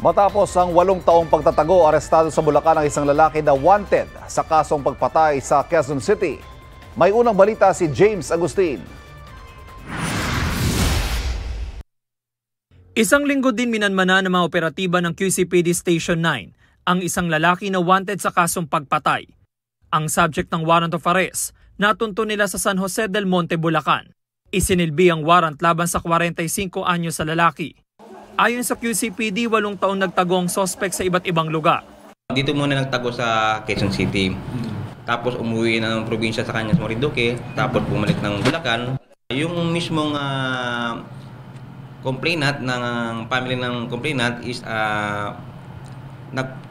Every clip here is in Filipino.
Matapos ang 8 taong pagtatago, arestado sa Bulacan ang isang lalaki na wanted sa kasong pagpatay sa Quezon City. May unang balita si James Agustin. Isang linggo din minanmana ng mga operatiba ng QCPD Station 9 ang isang lalaki na wanted sa kasong pagpatay. Ang subject ng warrant of arrest natunto nila sa San Jose del Monte, Bulacan. Isinilbi ang warrant laban sa 45 anyos sa lalaki. Ayon sa QCPD, 8 taon nagtago ang suspect sa iba't ibang lugar. Dito muna nagtago sa Quezon City. Tapos umuwi ng probinsya sa kanya sa Marinduque. Tapos bumalik ng Bulacan. Yung mismong complainant ng family ng complainant is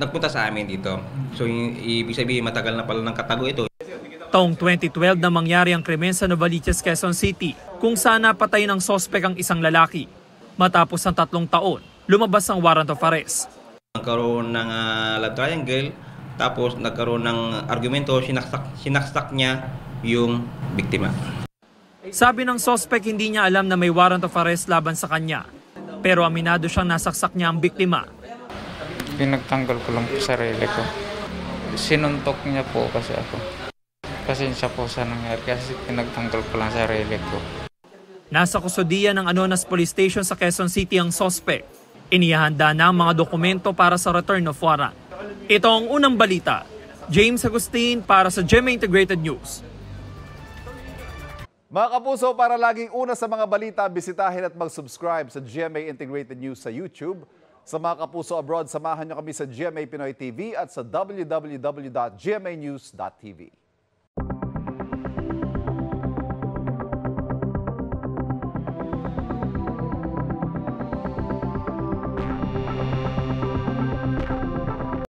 nagpunta sa amin dito. So ibig sabihin matagal na pala ng katago ito. Taong 2012 na mangyari ang krimen sa Novaliches, Quezon City, kung saan napatay ng suspect ang isang lalaki. Matapos ang 3 taon, lumabas ang warrant of arrest. Nagkaroon ng love triangle, tapos nagkaroon ng argumento, sinaksak niya yung biktima. Sabi ng suspect hindi niya alam na may warrant of arrest laban sa kanya. Pero aminado siyang nasaksak niya ang biktima. Pinagtanggol ko lang po sarili ko. Sinuntok niya po kasi ako. Pasensya po sa nangyari kasi pinagtanggol ko lang sarili ko. Nasa kusodiya ng Anonas Police Station sa Quezon City ang suspect. Inihahanda na ang mga dokumento para sa return of warrant. Ito ang unang balita. James Agustin para sa GMA Integrated News. Mga kapuso, para laging una sa mga balita, bisitahin at mag-subscribe sa GMA Integrated News sa YouTube. Sa mga kapuso abroad, samahan niyo kami sa GMA Pinoy TV at sa www.gmanews.tv.